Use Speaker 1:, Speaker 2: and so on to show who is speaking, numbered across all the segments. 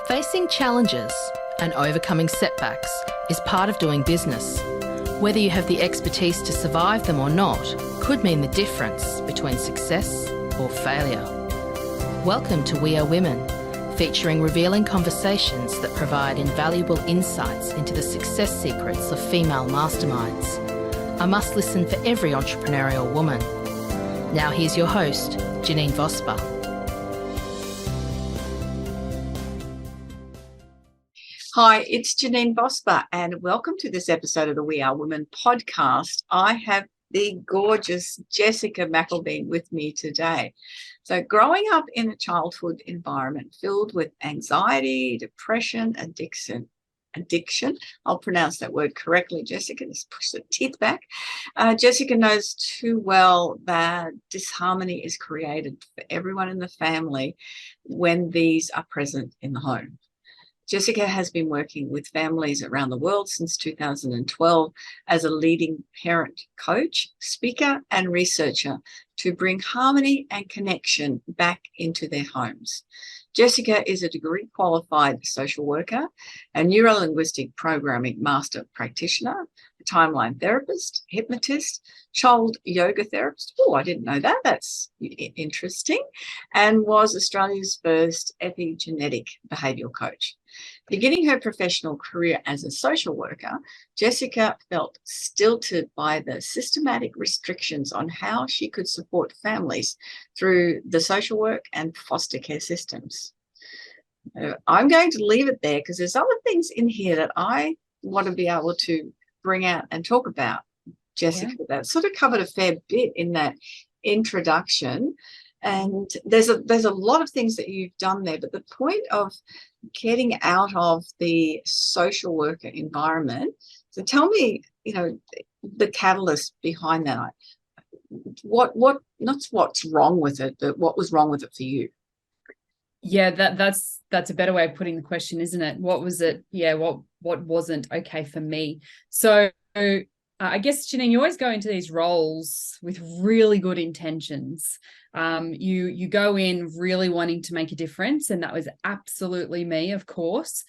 Speaker 1: Facing challenges and overcoming setbacks is part of doing business. Whether you have the expertise to survive them or not could mean the difference between success or failure. Welcome to We Are Women, featuring revealing conversations that provide invaluable insights into the success secrets of female masterminds. A must listen for every entrepreneurial woman. Now here's your host, Janine Vosper.
Speaker 2: Hi, it's Janine Vosper, and welcome to this episode of the We Are Women podcast. I have the gorgeous Jessica McElveen with me today. So growing up in a childhood environment filled with anxiety, depression, addiction, I'll pronounce that word correctly, Jessica, just push the teeth back. Jessica knows too well that disharmony is created for everyone in the family when these are present in the home. Jessica has been working with families around the world since 2012 as a leading parent coach, speaker, and researcher to bring harmony and connection back into their homes. Jessica is a degree qualified social worker, a neuro-linguistic programming master practitioner, a timeline therapist, hypnotist, child yoga therapist. Oh, I didn't know that. That's interesting. And was Australia's first epigenetic behavioural coach. Beginning her professional career as a social worker, Jessica felt stilted by the systematic restrictions on how she could support families through the social work and foster care systems. I'm going to leave it there because there's other things in here that I want to be able to bring out and talk about, Jessica. Yeah. That sort of covered a fair bit in that introduction. And there's a lot of things that you've done there, but the point of getting out of the social worker environment, so tell me, the catalyst behind that. What not what's wrong with it, but what was wrong with it for you?
Speaker 3: Yeah, that's a better way of putting the question, isn't it? What was it? Yeah, what wasn't okay for me? So I guess, Janine, you always go into these roles with really good intentions. You go in really wanting to make a difference, and that was absolutely me, of course.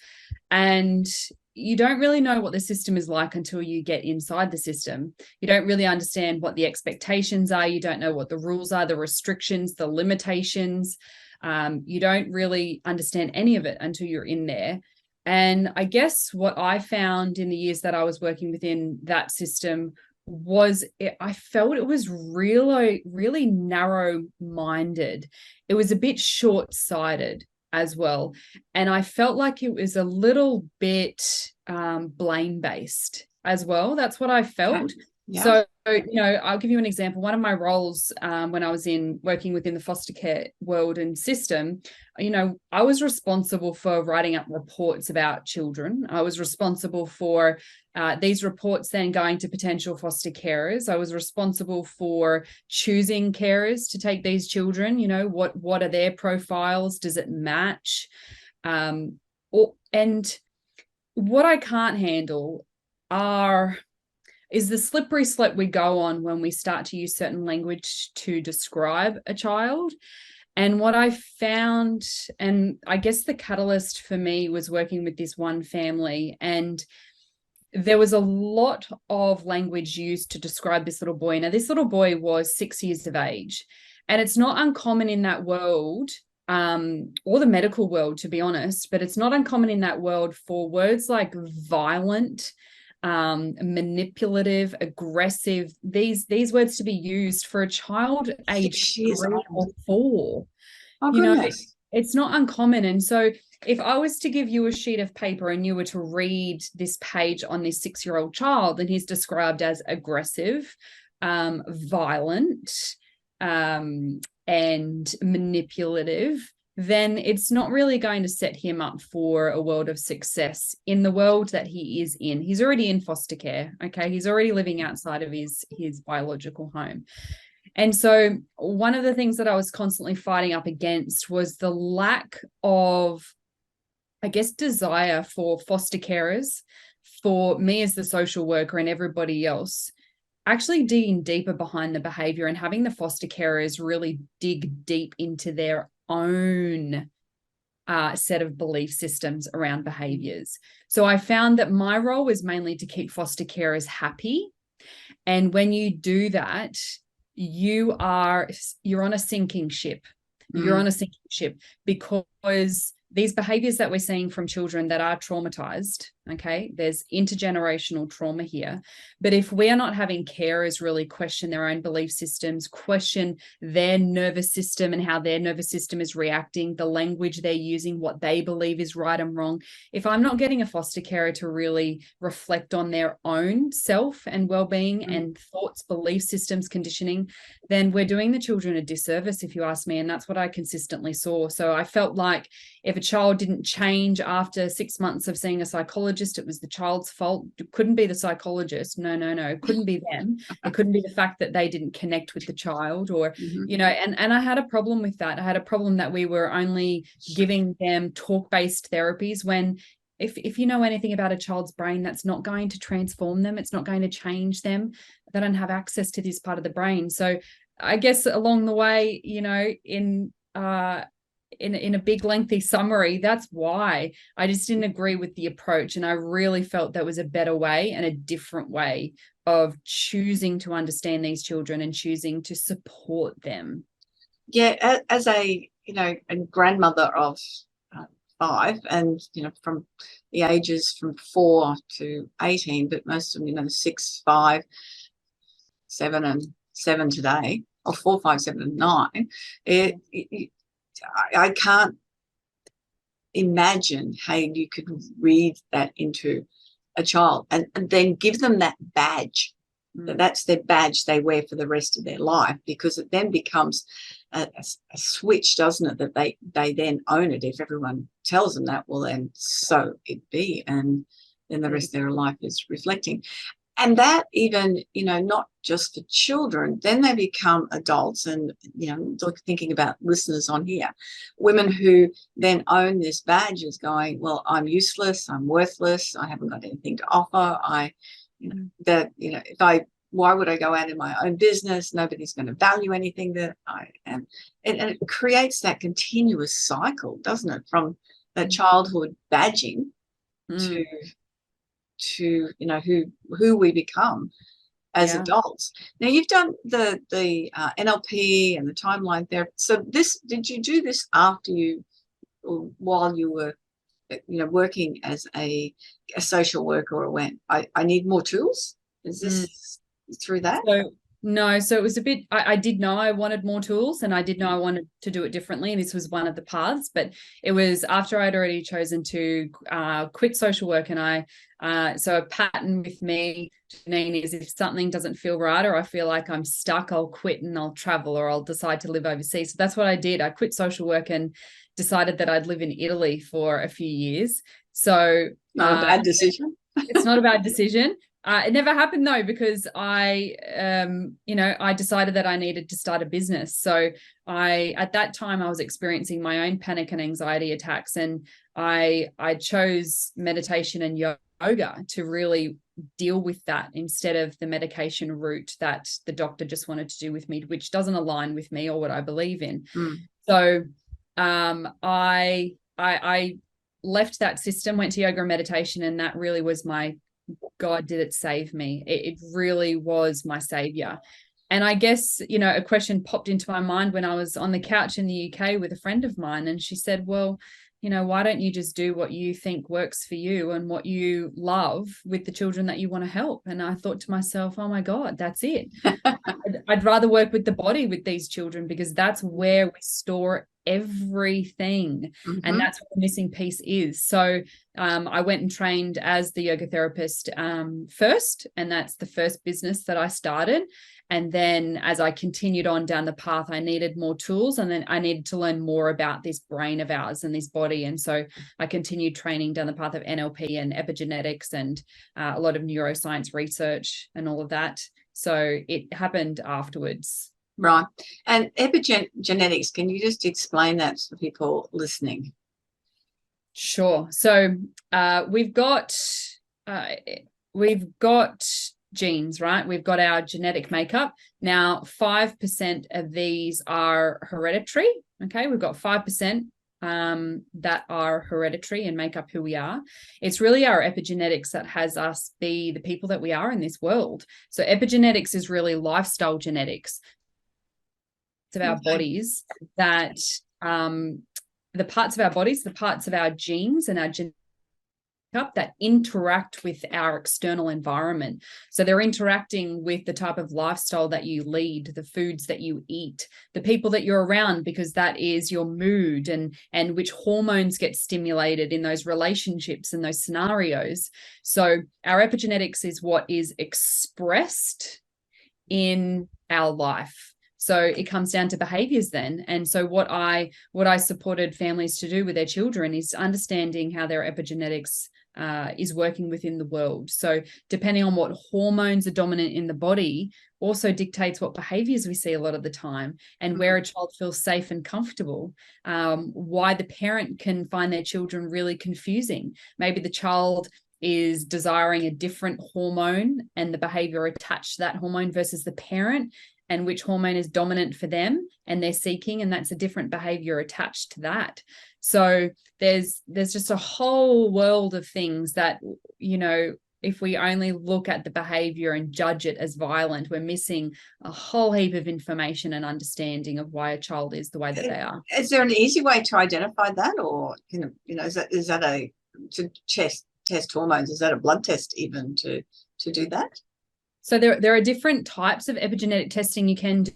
Speaker 3: And you don't really know what the system is like until you get inside the system. You don't really understand what the expectations are. You don't know what the rules are, the restrictions, the limitations. You don't really understand any of it until you're in there. And I guess what I found in the years that I was working within that system was I felt it was really, really narrow-minded. It was a bit short-sighted as well. And I felt like it was a little bit blame-based as well. That's what I felt. Okay. Yeah. So, I'll give you an example. One of my roles when I was working within the foster care world and system, I was responsible for writing up reports about children. I was responsible for these reports then going to potential foster carers. I was responsible for choosing carers to take these children. What are their profiles? Does it match? And what I can't handle is the slippery slope we go on when we start to use certain language to describe a child. And what I found, and I guess the catalyst for me was working with this one family, and there was a lot of language used to describe this little boy. Now, this little boy was 6 years of age, and it's not uncommon in that world, or the medical world, to be honest, but it's not uncommon in that world for words like violent, manipulative, aggressive, these words to be used for a child age 3 or 4.
Speaker 2: Oh, goodness.
Speaker 3: It's not uncommon. And so if I was to give you a sheet of paper and you were to read this page on this 6-year-old child, and he's described as aggressive, violent, and manipulative, then it's not really going to set him up for a world of success in the world that he is in. He's already in foster care, okay? He's already living outside of his biological home. And so one of the things that I was constantly fighting up against was the lack of, I guess, desire for foster carers, for me as the social worker and everybody else, actually digging deeper behind the behavior and having the foster carers really dig deep into their own set of belief systems around behaviors. So I found that my role was mainly to keep foster carers happy. And when you do that, you're on a sinking ship. You're on a sinking ship because these behaviors that we're seeing from children that are traumatized, okay, there's intergenerational trauma here. But if we are not having carers really question their own belief systems, question their nervous system and how their nervous system is reacting, the language they're using, what they believe is right and wrong, if I'm not getting a foster carer to really reflect on their own self and well-being and thoughts, belief systems, conditioning, then we're doing the children a disservice, if you ask me. And that's what I consistently saw. So I felt like if a child didn't change after 6 months of seeing a psychologist, it was the child's fault. It couldn't be the psychologist. No. It couldn't be them. It couldn't be the fact that they didn't connect with the child or, you know, and I had a problem with that. I had a problem that we were only giving them talk-based therapies when if you know anything about a child's brain, that's not going to transform them. It's not going to change them. They don't have access to this part of the brain. So I guess along the way, you know, in a big lengthy summary, that's why I just didn't agree with the approach. And I really felt there was a better way and a different way of choosing to understand these children and choosing to support them.
Speaker 2: Yeah, as a, you know, a grandmother of 5, and, you know, from the ages from 4 to 18, but most of them, you know, 6, 5, 7 and 7 today, or 4, 5, 7 and 9, I can't imagine how you could read that into a child and then give them that badge. That's their badge they wear for the rest of their life, because it then becomes a switch, doesn't it, that they then own it. If everyone tells them that, well, then so it be, and then the rest of their life is reflecting. And that even, you know, not just for children, then they become adults. And, you know, thinking about listeners on here, women who then own this badge as going, well, I'm useless, I'm worthless, I haven't got anything to offer. Why would I go out in my own business? Nobody's going to value anything that I am. And it creates that continuous cycle, doesn't it? From that childhood badging to you know who we become as adults. Now, you've done the NLP and the timeline therapy. So did you do this after you, or while you were, you know, working as a social worker, or when I need more tools? Is this through that?
Speaker 3: So it was a bit, I did know I wanted more tools, and I did know I wanted to do it differently. And this was one of the paths, but it was after I'd already chosen to quit social work. And so a pattern with me, Janine, is if something doesn't feel right, or I feel like I'm stuck, I'll quit and I'll travel, or I'll decide to live overseas. So that's what I did. I quit social work and decided that I'd live in Italy for a few years. So
Speaker 2: not a bad decision.
Speaker 3: It's not a bad decision. It never happened though, because I decided that I needed to start a business. So at that time I was experiencing my own panic and anxiety attacks, and I chose meditation and yoga to really deal with that, instead of the medication route that the doctor just wanted to do with me, which doesn't align with me or what I believe in. So I left that system, went to yoga and meditation, and that really was my God, did it save me? It really was my savior. And I guess, you know, a question popped into my mind when I was on the couch in the UK with a friend of mine, and she said, well, you know, why don't you just do what you think works for you and what you love with the children that you want to help? And I thought to myself, oh my God, that's it. I'd rather work with the body with these children, because that's where we store everything. And that's what the missing piece is. So I went and trained as the yoga therapist first, and that's the first business that I started. And then as I continued on down the path, I needed more tools, and then I needed to learn more about this brain of ours and this body. And so I continued training down the path of NLP and epigenetics and a lot of neuroscience research and all of that. So it happened afterwards.
Speaker 2: Right. And epigenetics, can you just explain that to people listening?
Speaker 3: Sure. So we've got genes, right? We've got our genetic makeup. Now, 5% of these are hereditary. Okay, we've got 5%. that are hereditary and make up who we are. It's really our epigenetics that has us be the people that we are in this world. So epigenetics is really lifestyle genetics of our bodies, that the parts of our bodies, the parts of our genes and our up that interact with our external environment. So they're interacting with the type of lifestyle that you lead, the foods that you eat, the people that you're around, because that is your mood, and which hormones get stimulated in those relationships and those scenarios. So our epigenetics is what is expressed in our life. So it comes down to behaviors then. And so what I supported families to do with their children is understanding how their epigenetics is working within the world. So depending on what hormones are dominant in the body also dictates what behaviors we see a lot of the time, and where a child feels safe and comfortable. Why the parent can find their children really confusing. Maybe the child is desiring a different hormone and the behavior attached to that hormone versus the parent, and which hormone is dominant for them and they're seeking, and that's a different behavior attached to that. So there's just a whole world of things that, you know, if we only look at the behavior and judge it as violent, we're missing a whole heap of information and understanding of why a child is the way that they are.
Speaker 2: Is there an easy way to identify that, or is that a to test hormones? Is that a blood test even to do that?
Speaker 3: So there are different types of epigenetic testing you can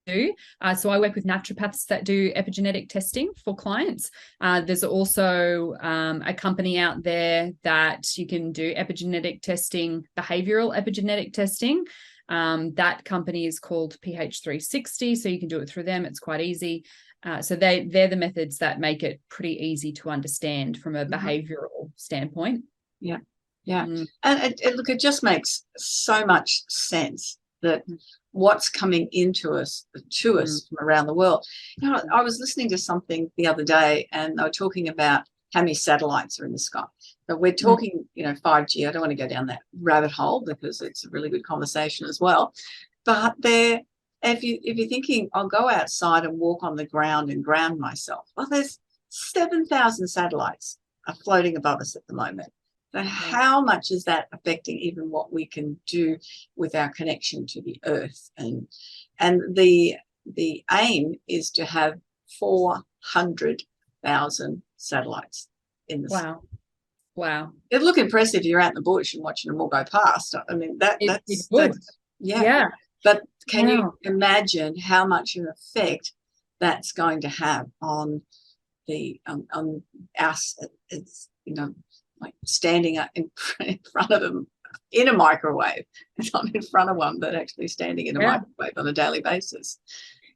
Speaker 3: do. So I work with naturopaths that do epigenetic testing for clients. There's also a company out there that you can do epigenetic testing, behavioral epigenetic testing. That company is called PH360, so you can do it through them. It's quite easy. So they're the methods that make it pretty easy to understand from a behavioral standpoint.
Speaker 2: Yeah. Yeah. And it just makes so much sense that what's coming into us, to us from around the world. You know, I was listening to something the other day, and they were talking about how many satellites are in the sky. So we're talking, 5G. I don't want to go down that rabbit hole because it's a really good conversation as well. But if you're thinking, I'll go outside and walk on the ground and ground myself. Well, there's 7,000 satellites are floating above us at the moment. So how much is that affecting even what we can do with our connection to the earth? And the aim is to have 400,000 satellites in the sky.
Speaker 3: Wow.
Speaker 2: It'd look impressive if you're out in the bush and watching them all go past. I mean, that's
Speaker 3: yeah.
Speaker 2: But can you imagine how much of an effect that's going to have on the on us? It's like standing up in front of them in a microwave, not in front of one, but actually standing in a microwave on a daily basis.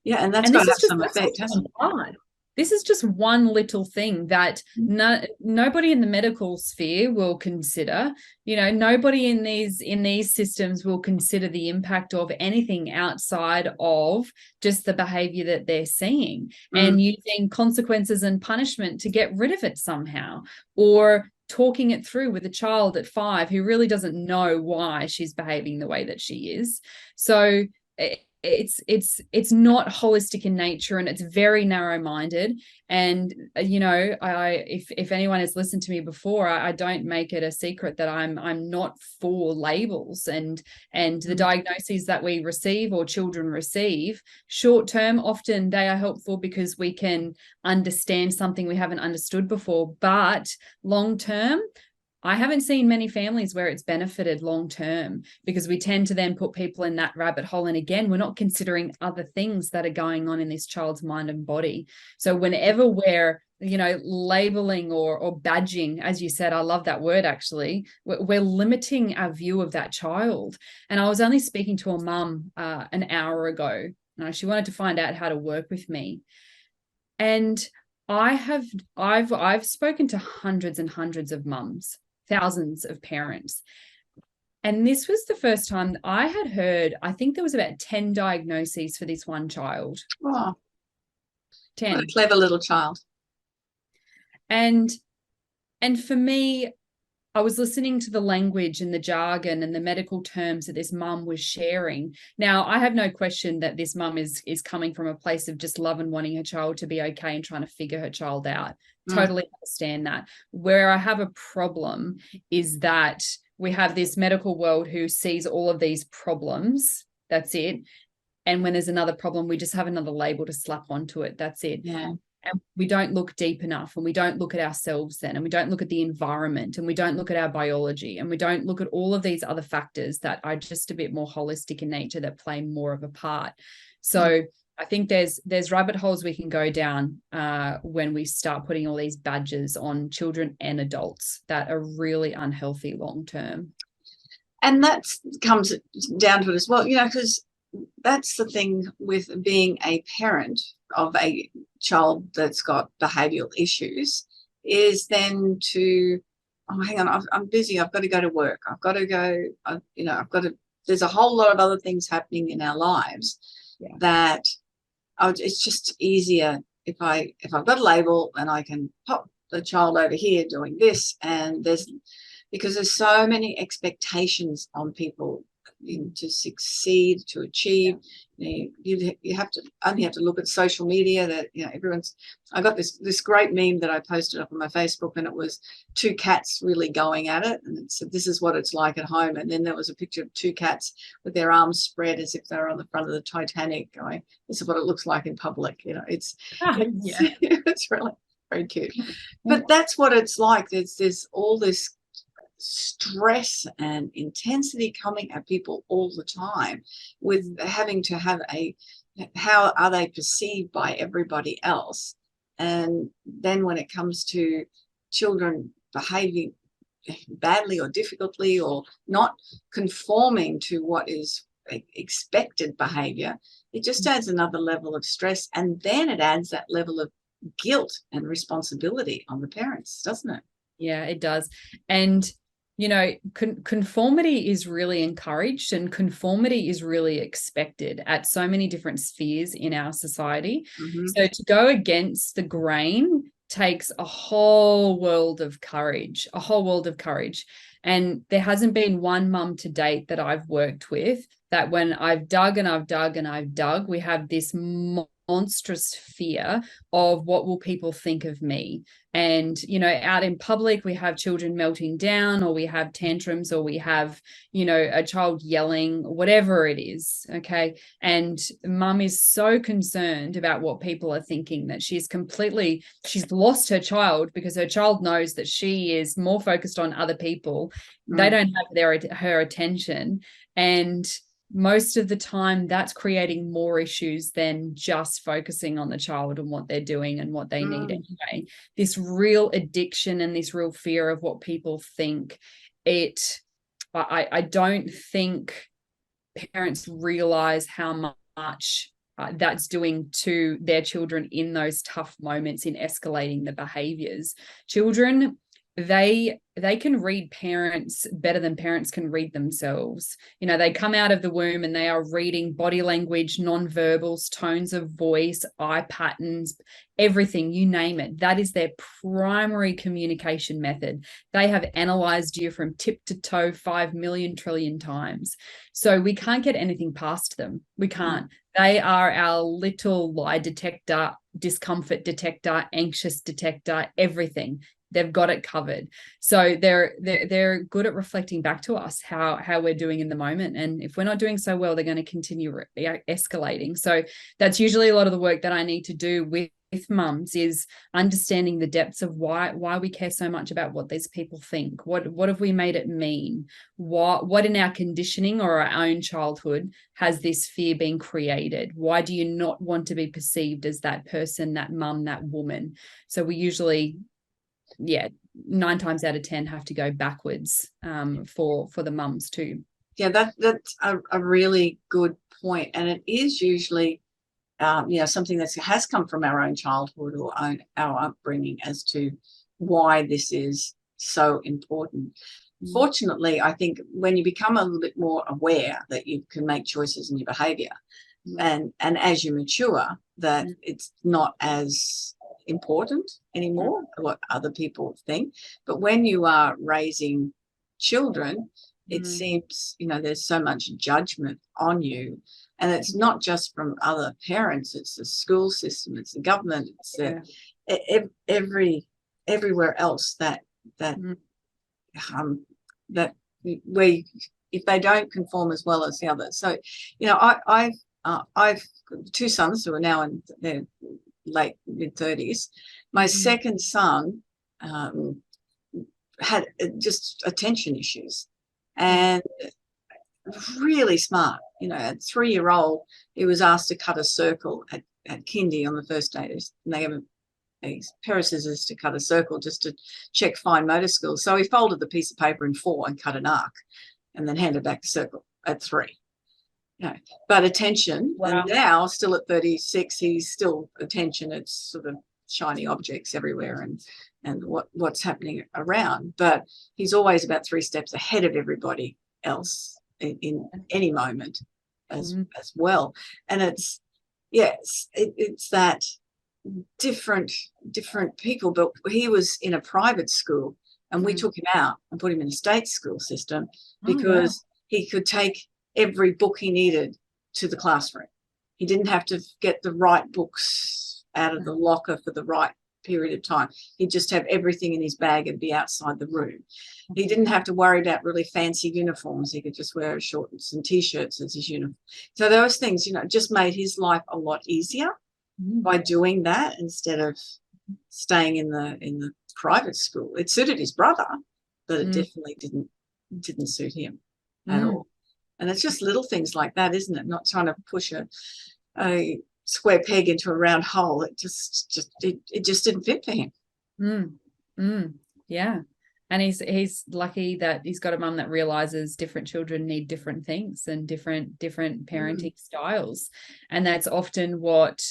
Speaker 2: Yeah, and that's going to have some effect, hasn't it?
Speaker 3: This is just one little thing that nobody in the medical sphere will consider. Nobody in these systems will consider the impact of anything outside of just the behavior that they're seeing and using consequences and punishment to get rid of it somehow, or talking it through with a child at 5 who really doesn't know why she's behaving the way that she is. So it's not holistic in nature, and it's very narrow-minded. And if anyone has listened to me before, I don't make it a secret that I'm not for labels and the diagnoses that we receive or children receive. Short term, often they are helpful because we can understand something we haven't understood before, but long term, I haven't seen many families where it's benefited long term, because we tend to then put people in that rabbit hole. And again, we're not considering other things that are going on in this child's mind and body. So whenever we're, labeling or badging, as you said, I love that word actually, we're limiting our view of that child. And I was only speaking to a mum an hour ago. She wanted to find out how to work with me. And I've spoken to hundreds and hundreds of mums, thousands of parents. And this was the first time that I had heard, I think there was about 10 diagnoses for this one child.
Speaker 2: Oh,
Speaker 3: 10.
Speaker 2: What a clever little child.
Speaker 3: And for me, I was listening to the language and the jargon and the medical terms that this mum was sharing. Now, I have no question that this mum is coming from a place of just love and wanting her child to be okay and trying to figure her child out. Totally understand that. Where I have a problem is that we have this medical world who sees all of these problems. That's it. And when there's another problem, we just have another label to slap onto it. That's it.
Speaker 2: Yeah.
Speaker 3: And we don't look deep enough, and we don't look at ourselves then, and we don't look at the environment, and we don't look at our biology, and we don't look at all of these other factors that are just a bit more holistic in nature that play more of a part. So I think there's rabbit holes we can go down when we start putting all these badges on children and adults that are really unhealthy long term.
Speaker 2: And that comes down to it as well, because that's the thing with being a parent of a child that's got behavioural issues, is then to, oh, hang on, I'm busy, I've got to go to work, I've got to go, there's a whole lot of other things happening in our lives that it's just easier if I've got a label and I can pop the child over here doing this, and because there's so many expectations on people to succeed, to achieve. You have to look at social media that I got this great meme that I posted up on my Facebook, and it was two cats really going at it, and it said, this is what it's like at home, and then there was a picture of two cats with their arms spread as if they were on the front of the Titanic going, this is what it looks like in public. It's really very cute, but that's what it's like. There's all this stress and intensity coming at people all the time, with having to have how are they perceived by everybody else. And then when it comes to children behaving badly or difficultly or not conforming to what is expected behavior, it just adds another level of stress, and then it adds that level of guilt and responsibility on the parents, doesn't it?
Speaker 3: Yeah, it does. And conformity is really encouraged, and conformity is really expected at so many different spheres in our society. So to go against the grain takes a whole world of courage. And there hasn't been one mum to date that I've worked with that when I've dug and I've dug and I've dug, we have this monstrous fear of what will people think of me. And, out in public, we have children melting down, or we have tantrums, or we have, a child yelling, whatever it is. Okay. And mum is so concerned about what people are thinking that she's lost her child, because her child knows that she is more focused on other people. They don't have her attention. And most of the time that's creating more issues than just focusing on the child and what they're doing and what they need anyway. This real addiction and this real fear of what people think. I don't think parents realize how much that's doing to their children in those tough moments, in escalating the behaviors. Children, they can read parents better than parents can read themselves. They come out of the womb and they are reading body language, nonverbals, tones of voice, eye patterns, everything, you name it. That is their primary communication method. They have analyzed you from tip to toe 5 million trillion times. So we can't get anything past them. We can't. They are our little lie detector, discomfort detector, anxious detector, everything. They've got it covered. So they're good at reflecting back to us how we're doing in the moment. And if we're not doing so well, they're going to continue escalating. So that's usually a lot of the work that I need to do with mums, is understanding the depths of why we care so much about what these people think. What have we made it mean? What in our conditioning or our own childhood has this fear been created? Why do you not want to be perceived as that person, that mum, that woman? So we usually 9 times out of 10 have to go backwards for the mums too.
Speaker 2: Yeah, that's a really good point. And it is usually something that has come from our own childhood or our upbringing as to why this is so important. Fortunately, I think when you become a little bit more aware that you can make choices in your behavior, and as you mature, that it's not as important anymore, what other people think. But when you are raising children, it seems, there's so much judgment on you. And it's not just from other parents, it's the school system, it's the government, it's everywhere else that where if they don't conform as well as the others. So, I've two sons who are now in their late mid-30s. My second son had just attention issues and really smart. At 3-year-old, he was asked to cut a circle at kindy on the first day. And they gave him a pair of scissors to cut a circle just to check fine motor skills. So he folded the piece of paper in 4 and cut an arc and then handed back the circle at 3. But attention, wow. And now still at 36, he's still attention. It's sort of shiny objects everywhere and what's happening around. But he's always about 3 steps ahead of everybody else in any moment as well. And it's that different people. But he was in a private school and we took him out and put him in a state school system because he could take every book he needed to the classroom. He didn't have to get the right books out of the locker for the right period of time. He'd just have everything in his bag and be outside the room. He didn't have to worry about really fancy uniforms. He could just wear shorts and T-shirts as his uniform. So those things, just made his life a lot easier by doing that instead of staying in the private school. It suited his brother, but it definitely didn't suit him at all. And it's just little things like that, isn't it? Not trying to push a square peg into a round hole. It just didn't fit for him.
Speaker 3: Yeah. And he's lucky that he's got a mum that realizes different children need different things and different parenting styles. And that's often what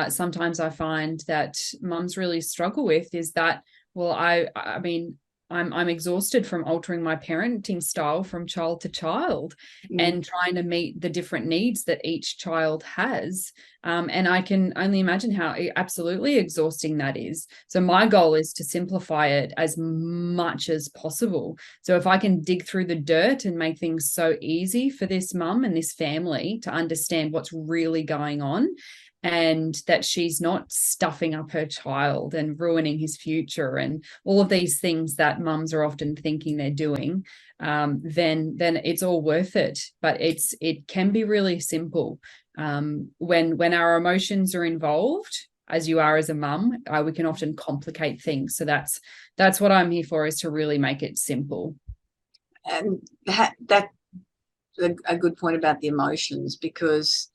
Speaker 3: sometimes I find that mums really struggle with is that, well, I mean, I'm exhausted from altering my parenting style from child to child and trying to meet the different needs that each child has. And I can only imagine how absolutely exhausting that is. So my goal is to simplify it as much as possible. So if I can dig through the dirt and make things so easy for this mum and this family to understand what's really going on, and that she's not stuffing up her child and ruining his future and all of these things that mums are often thinking they're doing, then it's all worth it. But it can be really simple. When our emotions are involved, as you are as a mum, we can often complicate things. So that's what I'm here for, is to really make it simple.
Speaker 2: And that's a good point about the emotions, because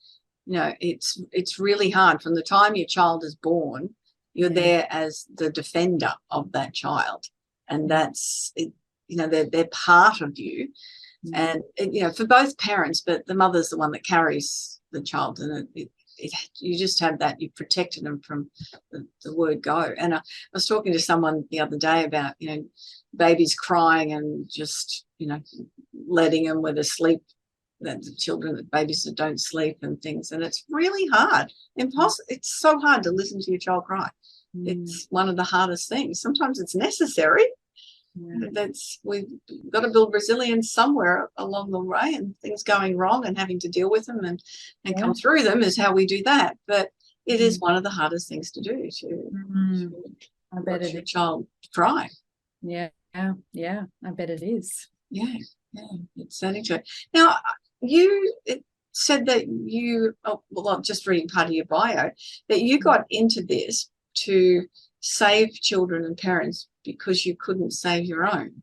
Speaker 2: it's really hard. From the time your child is born, you're there as the defender of that child, and that's it. They're part of you, and for both parents, but the mother's the one that carries the child, and you just have that. You've protected them from the word go. And I was talking to someone the other day about babies crying and just letting them with a sleep. That the children, that babies that don't sleep and things, and it's really hard. It's so hard to listen to your child cry. It's one of the hardest things. Sometimes it's necessary. We've got to build resilience somewhere along the way, and things going wrong and having to deal with them and come through them is how we do that. But it is one of the hardest things to do, to
Speaker 3: I bet
Speaker 2: watch your child cry.
Speaker 3: Yeah, I bet it is.
Speaker 2: Yeah, it's certainly true. Now, you said that I'm just reading part of your bio, that you got into this to save children and parents because you couldn't save your own.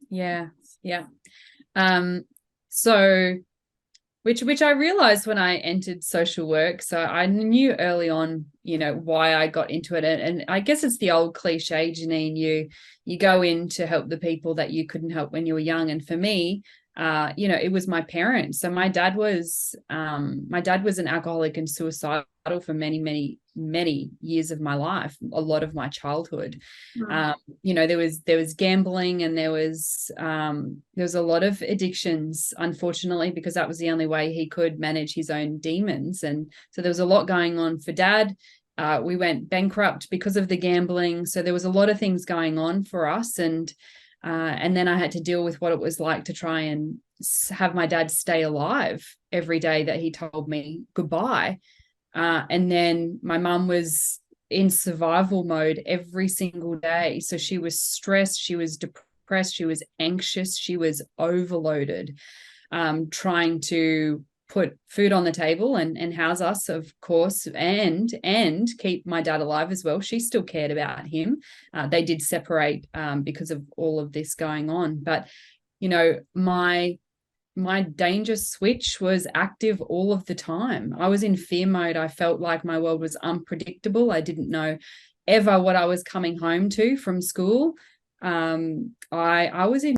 Speaker 3: Yeah. So, which I realized when I entered social work. So I knew early on, why I got into it. And I guess it's the old cliche, Janine, you go in to help the people that you couldn't help when you were young. And for me, it was my parents. So my dad was an alcoholic and suicidal for many, many, many years of my life, a lot of my childhood. There was gambling, and there was a lot of addictions, unfortunately, because that was the only way he could manage his own demons. And so there was a lot going on for Dad. we went bankrupt because of the gambling. So there was a lot of things going on for us. And then I had to deal with what it was like to try and have my dad stay alive every day that he told me goodbye. And then my mum was in survival mode every single day. So she was stressed, she was depressed, she was anxious, she was overloaded, trying to put food on the table and house us, of course, and keep my dad alive as well. She still cared about him. They did separate because of all of this going on. But, you know, my danger switch was active all of the time. I was in fear mode. I felt like my world was unpredictable. I didn't know ever what I was coming home to from school. I was in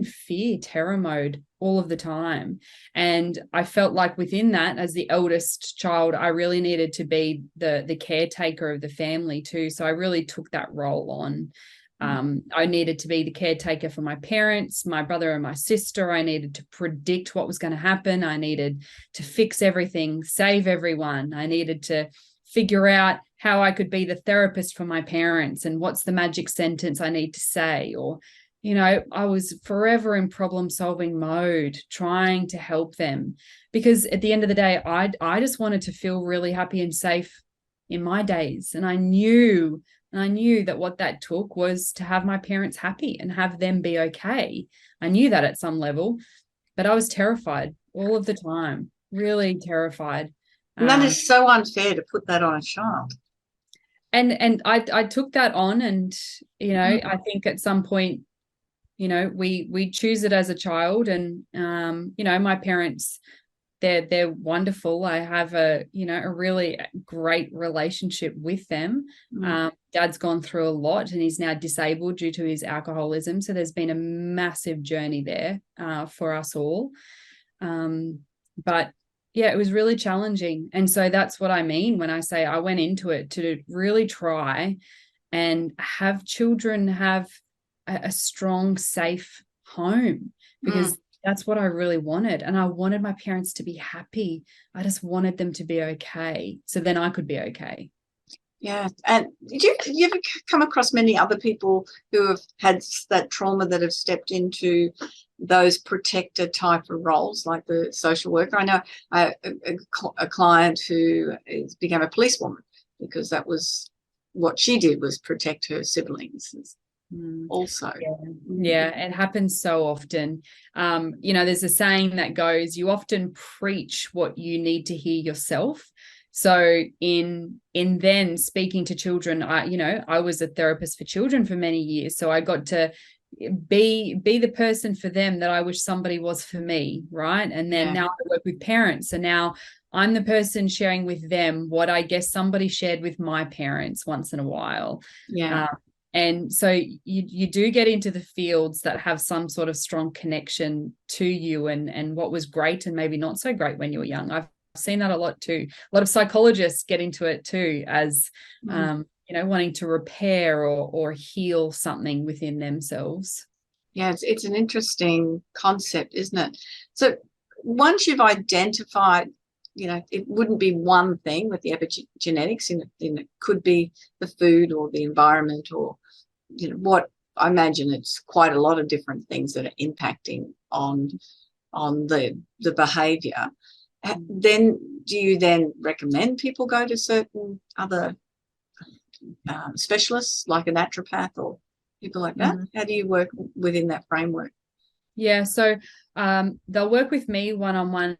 Speaker 3: terror mode all of the time. And I felt like within that, as the eldest child, I really needed to be the caretaker of the family too. So I really took that role on. I needed to be the caretaker for my parents, my brother and my sister. I needed to predict what was going to happen. I needed to fix everything, save everyone. I needed to figure out how I could be the therapist for my parents and what's the magic sentence I need to say. Or, you know, I was forever in problem solving mode, trying to help them, because at the end of the day, I just wanted to feel really happy and safe in my days. And I knew that what that took was to have my parents happy and have them be okay. I knew that at some level, but I was terrified all of the time, really terrified.
Speaker 2: And that is so unfair to put that on a child.
Speaker 3: And I took that on, and, you know, I think at some point, you know, we choose it as a child, and, you know, my parents, they're wonderful. I have a really great relationship with them. Dad's gone through a lot, and he's now disabled due to his alcoholism. So there's been a massive journey there for us all. But yeah, it was really challenging. And so that's what I mean when I say I went into it to really try and have children have a strong, safe home, because that's what I really wanted. And I wanted my parents to be happy. I just wanted them to be okay, so then I could be okay.
Speaker 2: Yeah. And did you ever come across many other people who have had that trauma that have stepped into those protector type of roles, like the social worker? I know a client who became a policewoman because that was what she did, was protect her siblings also.
Speaker 3: Yeah, it happens so often. You know, there's a saying that goes, you often preach what you need to hear yourself. So in then speaking to children, I was a therapist for children for many years. So I got to be the person for them that I wish somebody was for me, right? And then now I work with parents, and now I'm the person sharing with them what I guess somebody shared with my parents once in a while. And so you do get into the fields that have some sort of strong connection to you and what was great and maybe not so great when you were young. I've seen that a lot too. A lot of psychologists get into it too, as wanting to repair or heal something within themselves.
Speaker 2: Yeah, it's an interesting concept, isn't it? So once you've identified, it wouldn't be one thing with the epigenetics, it could be the food or the environment, or what I imagine it's quite a lot of different things that are impacting on the behavior. Then do you then recommend people go to certain other specialists like a naturopath or people like that? How do you work within that framework?
Speaker 3: Yeah, so they'll work with me one-on-one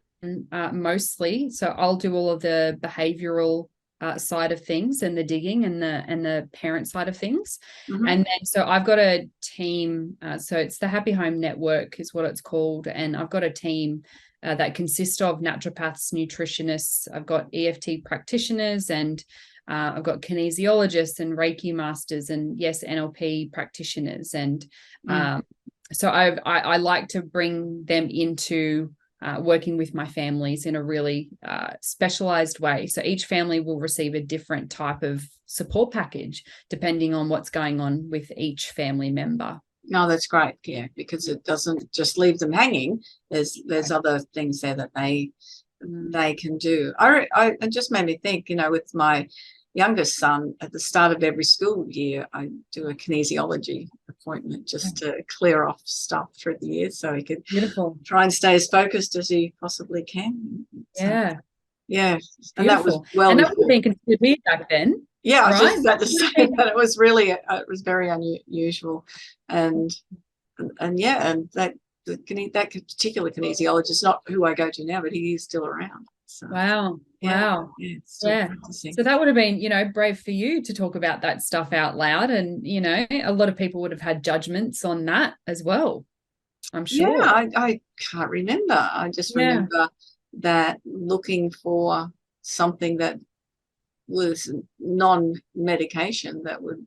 Speaker 3: mostly. So I'll do all of the behavioral side of things and the digging and the parent side of things. And then so I've got a team, so it's the Happy Home Network is what it's called, and I've got a team that consists of naturopaths, nutritionists. I've got EFT practitioners, and I've got kinesiologists and Reiki masters, and yes, NLP practitioners. And so I like to bring them into working with my families in a really specialized way. So each family will receive a different type of support package depending on what's going on with each family member.
Speaker 2: No, that's great, yeah, because it doesn't just leave them hanging. There's other things there that they can do. It just made me think, with my youngest son, at the start of every school year, I do a kinesiology appointment just to clear off stuff for the year so he could
Speaker 3: Beautiful.
Speaker 2: try and stay as focused as he possibly can.
Speaker 3: Yeah.
Speaker 2: Yeah. And that was
Speaker 3: Beautiful.
Speaker 2: well
Speaker 3: And that would
Speaker 2: before.
Speaker 3: have been considered weird back then.
Speaker 2: Yeah, I was
Speaker 3: right?
Speaker 2: just about to say that it was really, it was very unusual. And yeah, and that particular kinesiologist, not who I go to now, but he is still around. So,
Speaker 3: Wow.
Speaker 2: yeah,
Speaker 3: Wow.
Speaker 2: yeah, it's still
Speaker 3: Yeah.
Speaker 2: practicing.
Speaker 3: So that would have been, brave for you to talk about that stuff out loud. And, a lot of people would have had judgments on that as well, I'm sure.
Speaker 2: Yeah, I can't remember. I just remember that looking for something that was non-medication that would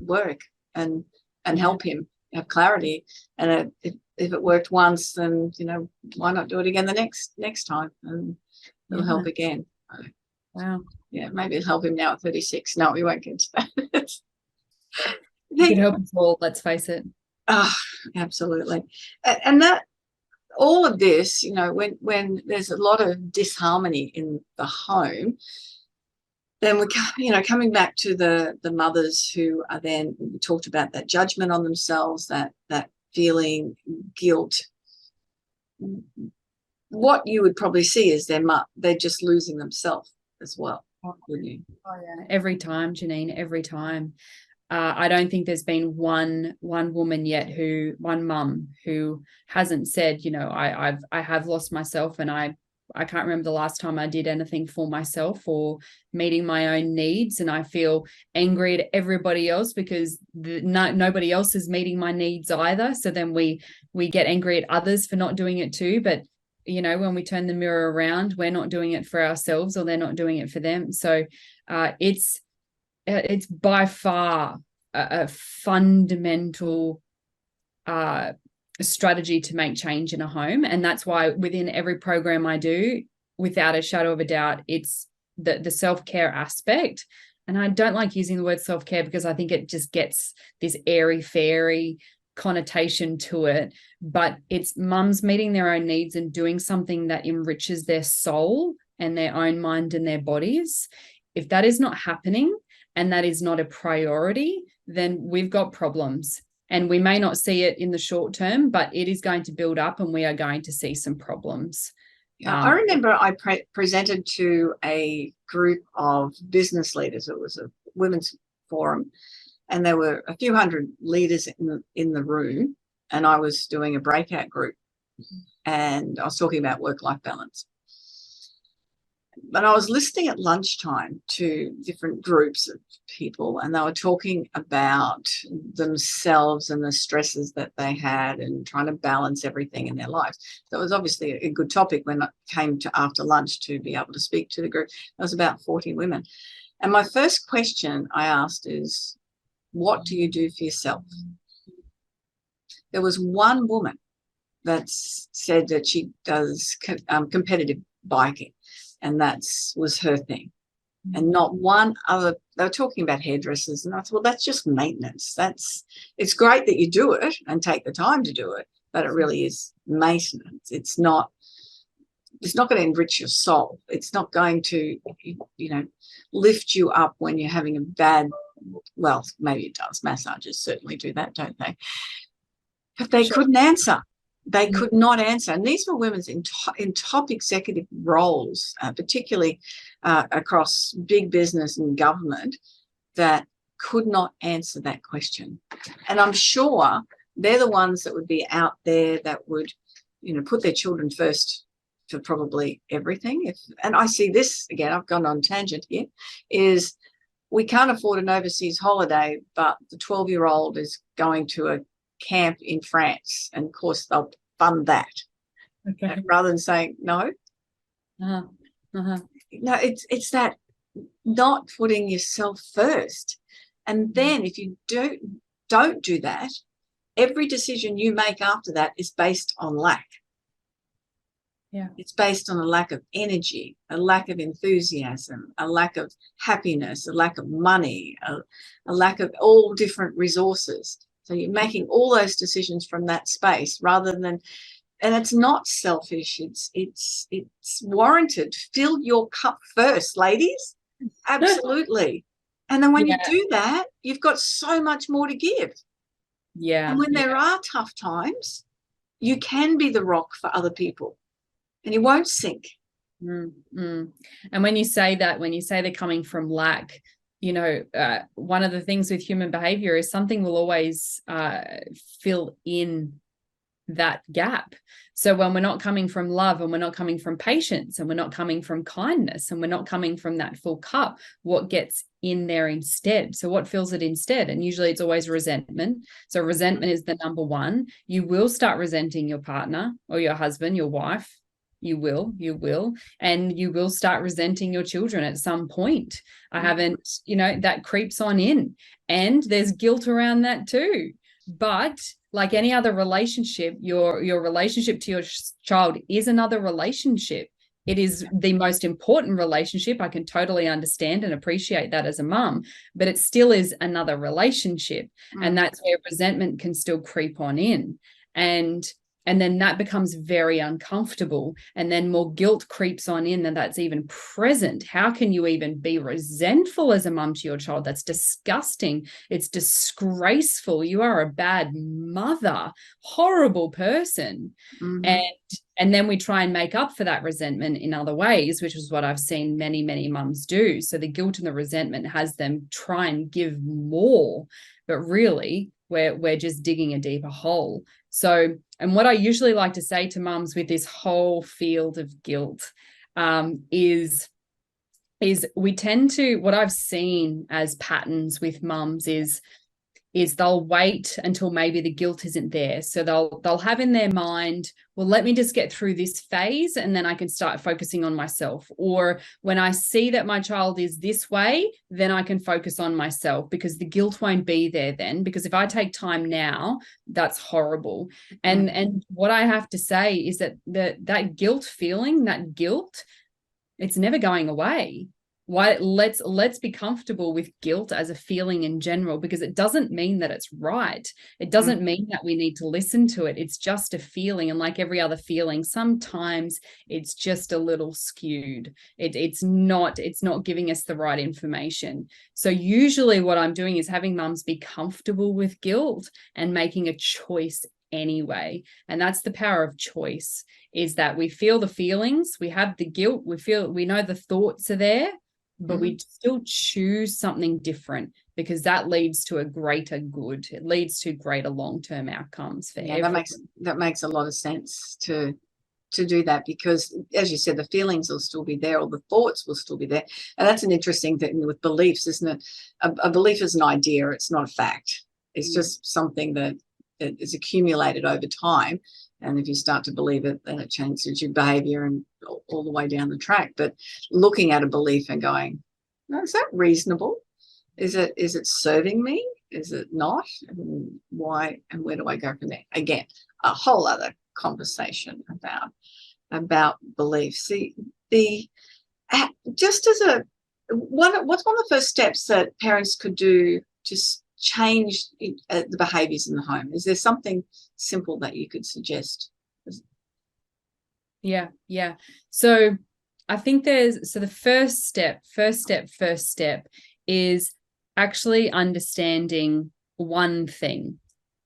Speaker 2: work and help him have clarity. And if it worked once, then why not do it again the next time, and it'll help again.
Speaker 3: Wow.
Speaker 2: Yeah, maybe it'll help him now at 36. No, we won't get to that.
Speaker 3: It could help us all, let's face it.
Speaker 2: Oh, absolutely. And that all of this, when there's a lot of disharmony in the home, then we're coming back to the mothers who are then, we talked about that judgment on themselves, that feeling guilt. What you would probably see is they're just losing themselves as well, wouldn't you?
Speaker 3: Oh yeah, every time, Janine, every time. I don't think there's been one woman yet one mum who hasn't said, I have lost myself, and I can't remember the last time I did anything for myself or meeting my own needs, and I feel angry at everybody else because nobody else is meeting my needs either. So then we get angry at others for not doing it too. But when we turn the mirror around, we're not doing it for ourselves, or they're not doing it for them. So it's by far a fundamental strategy to make change in a home. And that's why within every program I do, without a shadow of a doubt, it's the self-care aspect. And I don't like using the word self-care because I think it just gets this airy-fairy connotation to it. But it's mums meeting their own needs and doing something that enriches their soul and their own mind and their bodies. If that is not happening and that is not a priority, then we've got problems. And we may not see it in the short term, but it is going to build up and we are going to see some problems.
Speaker 2: I remember I presented to a group of business leaders. It was a women's forum, and there were a few hundred leaders in the room, and I was doing a breakout group, and I was talking about work-life balance. But I was listening at lunchtime to different groups of people, and they were talking about themselves and the stresses that they had and trying to balance everything in their lives. So it was obviously a good topic when I came to after lunch to be able to speak to the group. There was about 40 women. And my first question I asked is, what do you do for yourself? There was one woman that said that she does competitive biking, and that was her thing. And not one other. They were talking about hairdressers, and I thought, well, that's just maintenance. It's great that you do it and take the time to do it, but it really is maintenance. It's not going to enrich your soul. It's not going to, lift you up when you're having a bad. Well, maybe it does. Massages certainly do that, don't they? But they couldn't answer. They could not answer. And these were women in top executive roles, particularly across big business and government, that could not answer that question. And I'm sure they're the ones that would be out there that would, put their children first for probably everything. And I see this, again, I've gone on tangent here, is we can't afford an overseas holiday, but the 12-year-old is going to a camp in France, and of course they'll fund that. Okay. Rather than saying no. No, it's that not putting yourself first. And then if you don't do that, every decision you make after that is based on lack. Yeah. It's based on a lack of energy, a lack of enthusiasm, a lack of happiness, a lack of money, a lack of all different resources. So you're making all those decisions from that space rather than, and it's not selfish. It's warranted. Fill your cup first, ladies. Absolutely. And then when you
Speaker 3: Yeah.
Speaker 2: do that, you've got so much more to give.
Speaker 3: Yeah.
Speaker 2: And when there are tough times, you can be the rock for other people and you won't sink.
Speaker 3: And when you say they're coming from lack, one of the things with human behavior is something will always fill in that gap. So when we're not coming from love, and we're not coming from patience, and we're not coming from kindness, and we're not coming from that full cup, what gets in there instead? So what fills it instead? And usually it's always resentment. So resentment is the number one. You will start resenting your partner or your husband, your wife. You will, and you will start resenting your children at some point. I haven't, that creeps on in, and there's guilt around that too. But like any other relationship, your relationship to your child is another relationship. It is the most important relationship. I can totally understand and appreciate that as a mum, but it still is another relationship. And that's where resentment can still creep on in. And then that becomes very uncomfortable. And then more guilt creeps on in, and that's even present. How can you even be resentful as a mum to your child? That's disgusting. It's disgraceful. You are a bad mother, horrible person. And then we try and make up for that resentment in other ways, which is what I've seen many, many mums do. So the guilt and the resentment has them try and give more, but really we're just digging a deeper hole. So, and what I usually like to say to mums with this whole field of guilt is we tend to, what I've seen as patterns with mums is they'll wait until maybe the guilt isn't there. So they'll have in their mind, well, let me just get through this phase and then I can start focusing on myself. Or when I see that my child is this way, then I can focus on myself, because the guilt won't be there then. Because if I take time now, that's horrible. And what I have to say is that guilt feeling, that guilt, it's never going away. Why? Let's be comfortable with guilt as a feeling in general, because it doesn't mean that it's right. It doesn't mean that we need to listen to it. It's just a feeling, and like every other feeling, sometimes it's just a little skewed. It's not giving us the right information. So usually what I'm doing is having mums be comfortable with guilt and making a choice anyway. And that's the power of choice, is that we feel the feelings, we have the guilt, we know the thoughts are there, but we still choose something different, because that leads to a greater good. It leads to greater long-term outcomes for everyone.
Speaker 2: That makes a lot of sense to do that, because as you said, the feelings will still be there, or the thoughts will still be there. And that's an interesting thing with beliefs, isn't it? A belief is an idea, it's not a fact. It's just something that is accumulated over time. And if you start to believe it, then it changes your behavior and all the way down the track. But looking at a belief and going, no, is that reasonable? Is it serving me? Is it not? And why? And where do I go from there? Again, a whole other conversation about beliefs. Just as what's one of the first steps that parents could do to change the behaviors in the home? Is there something simple that you could suggest?
Speaker 3: Yeah. So I think the first step is actually understanding one thing,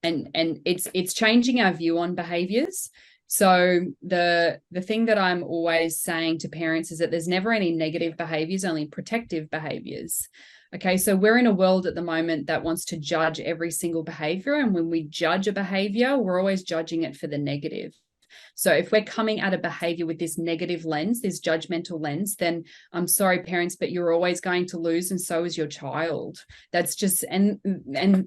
Speaker 3: and it's changing our view on behaviors. So the thing that I'm always saying to parents is that there's never any negative behaviors, only protective behaviors. Okay, so we're in a world at the moment that wants to judge every single behavior. And when we judge a behavior, we're always judging it for the negative. So if we're coming at a behavior with this negative lens, this judgmental lens, then I'm sorry, parents, but you're always going to lose, and so is your child. That's just, and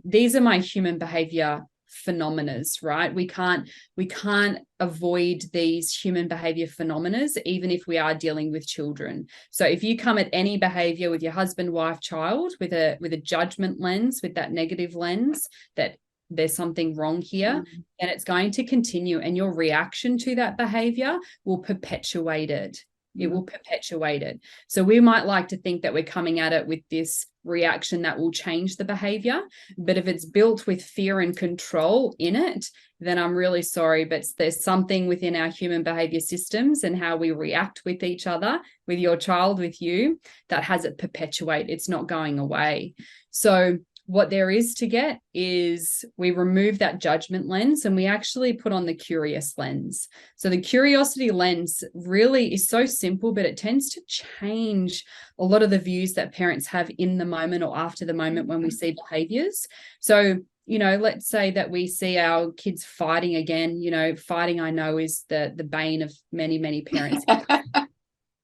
Speaker 3: these are my human behavior phenomena, right? We can't avoid these human behavior phenomena, even if we are dealing with children. So if you come at any behavior with your husband, wife, child with a judgment lens, with that negative lens, that there's something wrong here, and it's going to continue, and your reaction to that behavior will perpetuate it. It will perpetuate it. So we might like to think that we're coming at it with this reaction that will change the behavior. But if it's built with fear and control in it, then I'm really sorry, but there's something within our human behavior systems and how we react with each other, with your child, with you, that has it perpetuate. It's not going away. So what there is to get is we remove that judgment lens and we actually put on the curious lens. So the curiosity lens really is so simple, but it tends to change a lot of the views that parents have in the moment or after the moment when we see behaviors. So, let's say that we see our kids fighting again. Fighting, I know, is the bane of many, many parents,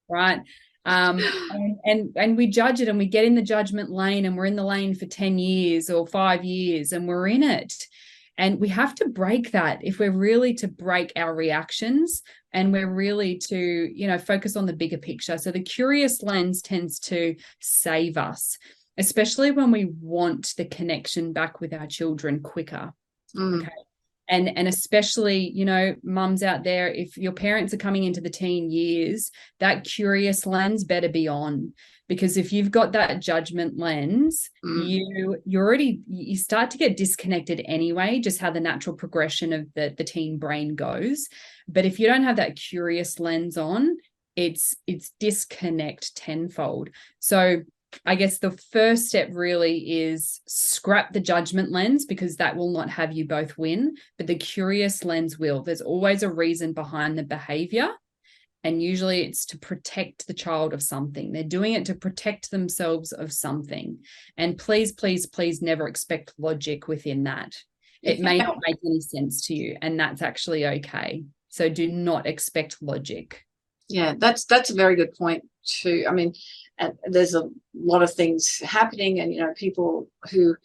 Speaker 3: right? And we judge it and we get in the judgment lane and we're in the lane for 10 years or 5 years and we're in it. And we have to break that if we're really to break our reactions and we're really to, focus on the bigger picture. So the curious lens tends to save us, especially when we want the connection back with our children quicker. Okay. And especially, mums out there, if your parents are coming into the teen years, that curious lens better be on, because if you've got that judgment lens, you start to get disconnected anyway, just how the natural progression of the teen brain goes. But if you don't have that curious lens on, it's disconnect tenfold. So I guess the first step really is scrap the judgment lens, because that will not have you both win, but the curious lens will. There's always a reason behind the behavior. And usually it's to protect the child of something. They're doing it to protect themselves of something. And please, please, please never expect logic within that. It may not make any sense to you, and that's actually okay. So do not expect logic.
Speaker 2: Yeah, that's a very good point too. I mean, there's a lot of things happening, and people who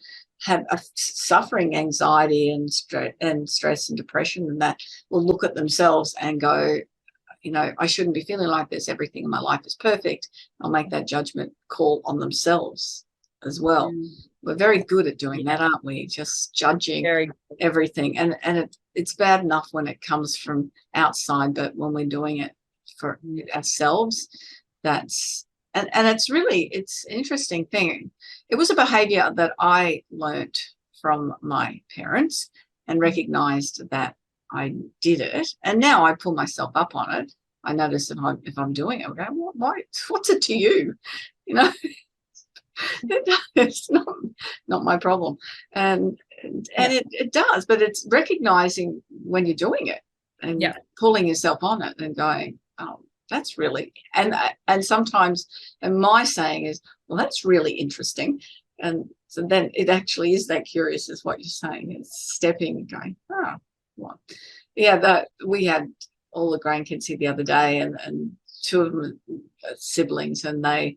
Speaker 2: have suffering anxiety and stress and depression, and that will look at themselves and go, I shouldn't be feeling like this. Everything in my life is perfect. I'll make that judgment call on themselves as well. We're very good at doing that, aren't we? Just judging everything, and it's bad enough when it comes from outside, but when we're doing it for ourselves, that's and it's an interesting thing. It was a behavior that I learnt from my parents and recognized that I did it, and now I pull myself up on it. I notice that if I'm doing it, I go, why? What's it to you? It's not my problem, and it does, but it's recognizing when you're doing it and pulling yourself on it and going, oh, that's really, and sometimes, and my saying is, well, that's really interesting. And so then it actually is that curious, is what you're saying. It's stepping and going, oh, what? Yeah, we had all the grandkids here the other day, and two of them are siblings, and they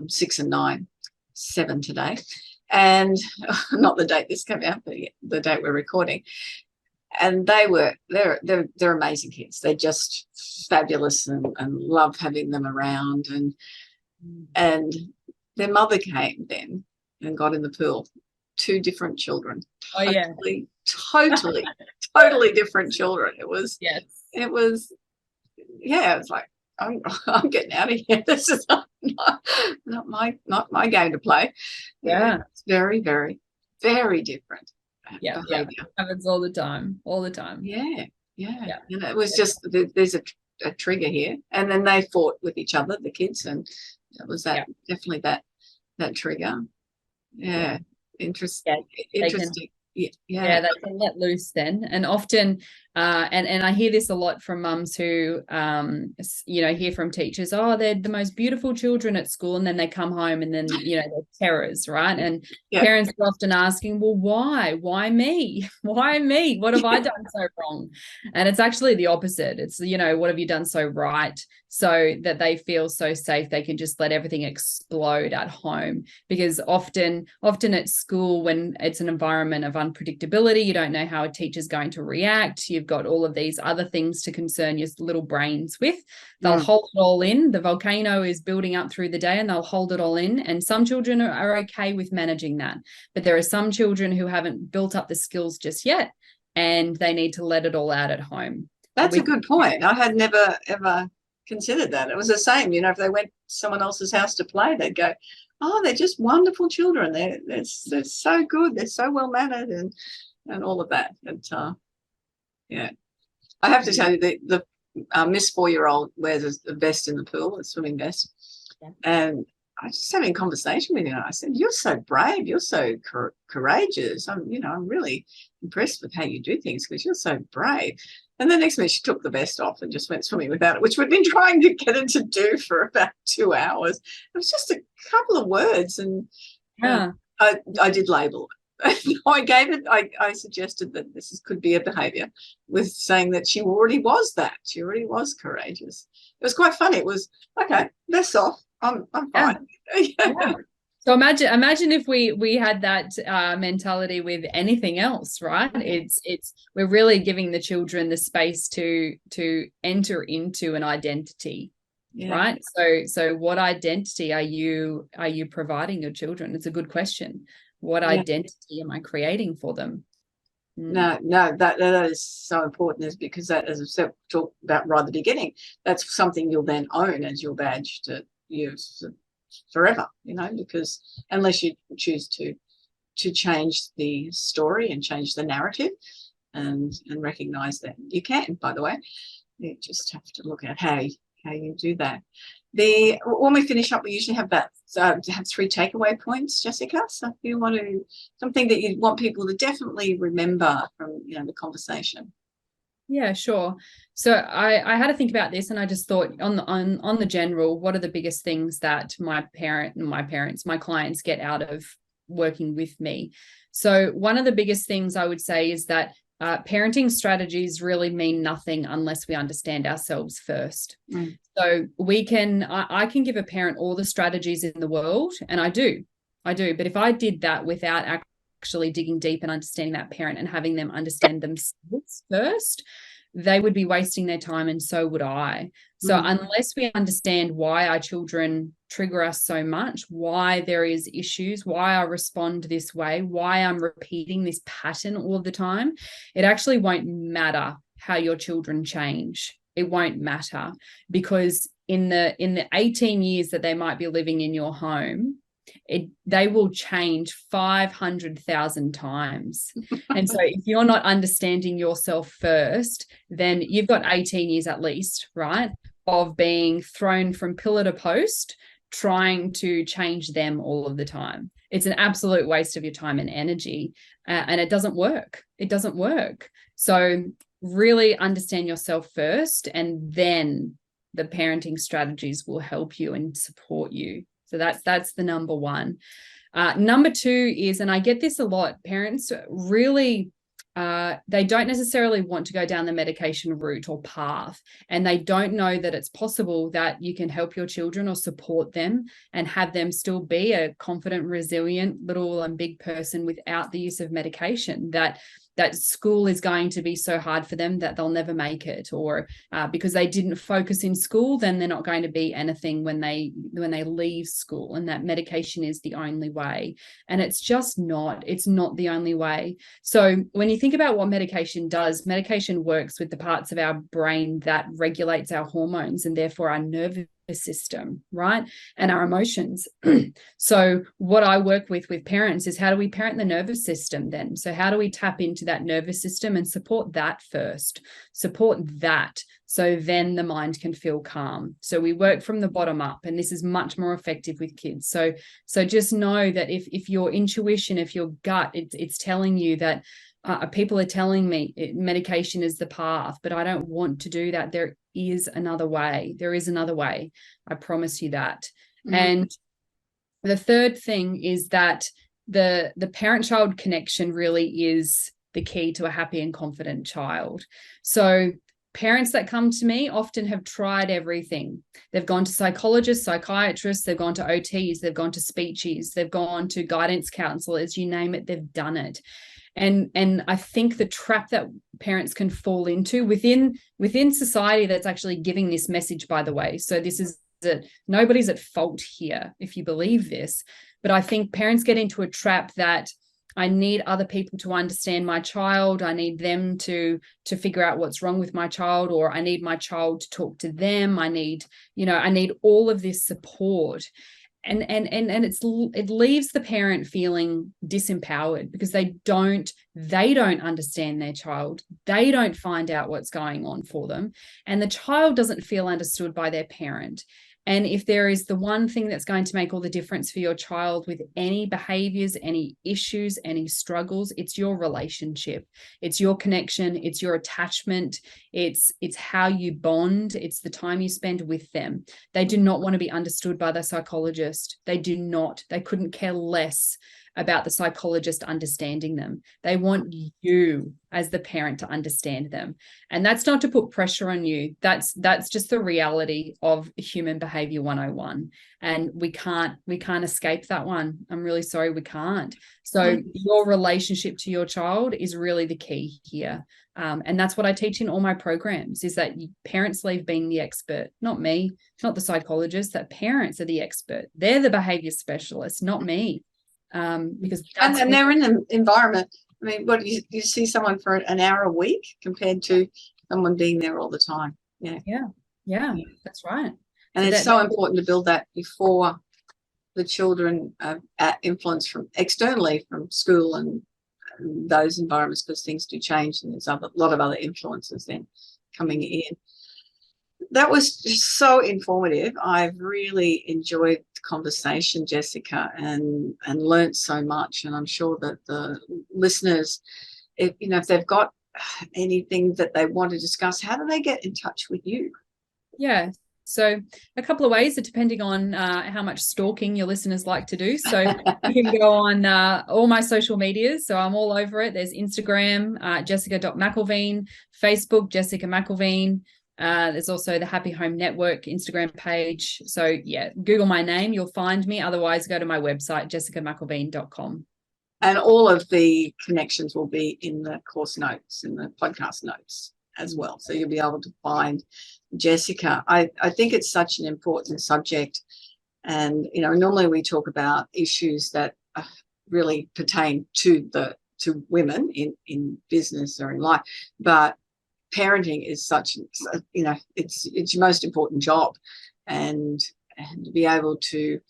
Speaker 2: 6 and 9, 7 today, and not the date this came out, but the date we're recording. And they're amazing kids. They're just fabulous, and love having them around. And their mother came then and got in the pool. 2 different children. Totally different children. It was like, I'm getting out of here. This is not my game to play.
Speaker 3: Yeah,
Speaker 2: it's very, very, very different.
Speaker 3: Yeah, happens all the time.
Speaker 2: Yeah. And it was just there's a trigger here, and then they fought with each other, the kids, and it was definitely that trigger. Yeah, interesting. They
Speaker 3: can let loose then. And often and I hear this a lot from mums who hear from teachers, oh, they're the most beautiful children at school, and then they come home and then they're terrors, right? And parents are often asking, well, why me what have I done so wrong? And it's actually the opposite. It's what have you done so right, so that they feel so safe they can just let everything explode at home. Because often at school, when it's an environment of unpredictability, you don't know how a teacher's going to react. You've got all of these other things to concern your little brains with. They'll hold it all in. The volcano is building up through the day, and they'll hold it all in. And some children are okay with managing that. But there are some children who haven't built up the skills just yet, and they need to let it all out at home.
Speaker 2: That's a good point. I had never ever considered that. It was the same, if they went to someone else's house to play, they'd go, oh, they're just wonderful children. They're so good. They're so well mannered and all of that. And yeah, I have to tell you, the Miss 4-year-old wears a vest in the pool, a swimming vest, and I was just having a conversation with her. And I said, "You're so brave. You're so courageous. I'm really impressed with how you do things because you're so brave." And the next minute, she took the vest off and just went swimming without it, which we'd been trying to get her to do for about 2 hours. It was just a couple of words, and I did label it. I gave it. I suggested that could be a behaviour, with saying that she already was that. She already was courageous. It was quite funny. It was okay. Vest off. I'm fine.
Speaker 3: Yeah. So imagine if we had that mentality with anything else, right? We're really giving the children the space to enter into an identity, right? So what identity are you providing your children? It's a good question. What identity am I creating for them?
Speaker 2: No, that is so important, is because that, as I said, talked about right at the beginning, that's something you'll then own as your badge to use forever, because unless you choose to change the story and change the narrative and recognize that you can, by the way, you just have to look at how you do that. When we finish up, we usually have to have 3 takeaway points, Jessica. So if you want to, something that you want people to definitely remember from the conversation.
Speaker 3: Yeah, sure. So I had to think about this, and I just thought on the general, what are the biggest things that my clients get out of working with me? So one of the biggest things I would say is that parenting strategies really mean nothing unless we understand ourselves first. So I can give a parent all the strategies in the world, and I do. But if I did that without actually digging deep and understanding that parent and having them understand themselves first, they would be wasting their time, and so would I. So unless we understand why our children trigger us so much, why there is issues, why I respond this way, why I'm repeating this pattern all of the time, it actually won't matter how your children change. It won't matter, because in the 18 years that they might be living in your home, they will change 500,000 times. And so if you're not understanding yourself first, then you've got 18 years at least, right, of being thrown from pillar to post, trying to change them all of the time. It's an absolute waste of your time and energy, and it doesn't work. It doesn't work. So really understand yourself first, and then the parenting strategies will help you and support you. So that's the number one. Number 2 is, and I get this a lot, parents really, they don't necessarily want to go down the medication route or path, and they don't know that it's possible that you can help your children or support them and have them still be a confident, resilient little and big person without the use of medication, that school is going to be so hard for them that they'll never make it, or because they didn't focus in school, then they're not going to be anything when they leave school, and that medication is the only way. And it's just not. It's not the only way. So when you think about what medication does, medication works with the parts of our brain that regulates our hormones and therefore our nervous system, right? And our emotions. So what I work with parents is, how do we parent the nervous system then? So how do we tap into that nervous system and support that first? Support that, so then the mind can feel calm. So we work from the bottom up, and this is much more effective with kids. So just know that if your intuition, if your gut, it's telling you that people are telling me medication is the path, but I don't want to do that. There is another way. There is another way. I promise you that. And the third thing is that the parent-child connection really is the key to a happy and confident child. So parents that come to me often have tried everything. They've gone to psychologists, psychiatrists, they've gone to OTs, they've gone to speechies, they've gone to guidance counselors, you name it, they've done it. And I think the trap that parents can fall into within society that's actually giving this message, by the way. So this is that nobody's at fault here if you believe this, but I think parents get into a trap that I need other people to understand my child. I need them to figure out what's wrong with my child, or I need my child to talk to them. I need all of this support. And it leaves the parent feeling disempowered because they don't understand their child. They don't find out what's going on for them, and the child doesn't feel understood by their parent. And if there is the one thing that's going to make all the difference for your child with any behaviors, any issues, any struggles, it's your relationship. It's your connection. It's your attachment. It's how you bond. It's the time you spend with them. They do not want to be understood by the psychologist. They do not. They couldn't care less about the psychologist understanding them. They want you as the parent to understand them. And that's not to put pressure on you. That's just the reality of human behavior 101. And we can't escape that one. I'm really sorry, we can't. So your relationship to your child is really the key here. And that's what I teach in all my programs, is that parents leave being the expert, not me, not the psychologist, that parents are the expert. They're the behavior specialist, not me. Because
Speaker 2: and they're in an environment. I mean, what you see someone for an hour a week compared to someone being there all the time.
Speaker 3: Yeah, that's right.
Speaker 2: And it's so important to build that before the children are influenced from externally from school and those environments, because things do change and there's a lot of other influences then coming in. That was just so informative. I've really enjoyed the conversation, Jessica, and learnt so much. And I'm sure that the listeners, if they've got anything that they want to discuss, how do they get in touch with you?
Speaker 3: Yeah. So a couple of ways, depending on how much stalking your listeners like to do. So you can go on all my social medias. So I'm all over it. There's Instagram, Jessica.McElveen, Facebook, Jessica McElveen. There's also the Happy Home Network Instagram page. So yeah, Google my name, you'll find me. Otherwise, go to my website, jessicamcelveen.com.
Speaker 2: And all of the connections will be in the course notes, in the podcast notes as well. So you'll be able to find Jessica. I think it's such an important subject. And, normally we talk about issues that really pertain to women in business or in life. But parenting is such, it's your most important job, and to be able to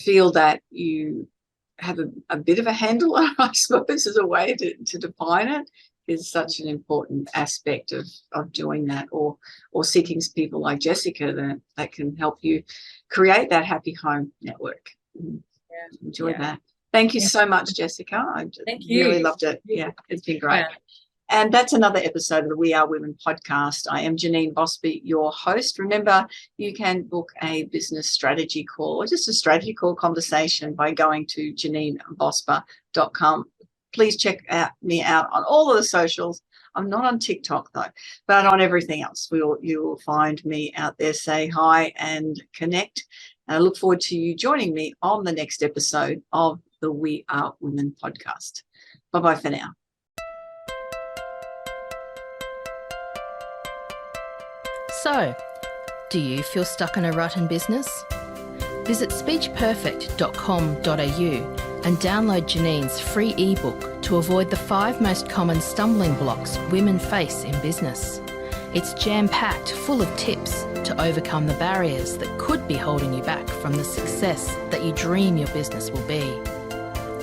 Speaker 2: feel that you have a bit of a handle, I suppose, is a way to define it, is such an important aspect of doing that, or seeking people like Jessica that can help you create that happy home network. Enjoy that. Thank you so much, Jessica. I really loved it. Yeah, it's been great. Yeah. And that's another episode of the We Are Women podcast. I am Janine Bosby, your host. Remember, you can book a business strategy call or just a strategy call conversation by going to JanineBosba.com. Please check me out on all of the socials. I'm not on TikTok, though, but on everything else. You will find me out there. Say hi and connect. And I look forward to you joining me on the next episode of the We Are Women podcast. Bye-bye for now.
Speaker 1: So, do you feel stuck in a rut in business? Visit speechperfect.com.au and download Janine's free ebook to avoid the 5 most common stumbling blocks women face in business. It's jam-packed full of tips to overcome the barriers that could be holding you back from the success that you dream your business will be.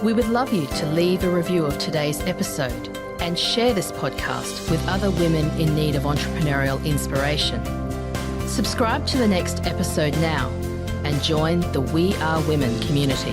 Speaker 1: We would love you to leave a review of today's episode and share this podcast with other women in need of entrepreneurial inspiration. Subscribe to the next episode now and join the We Are Women community.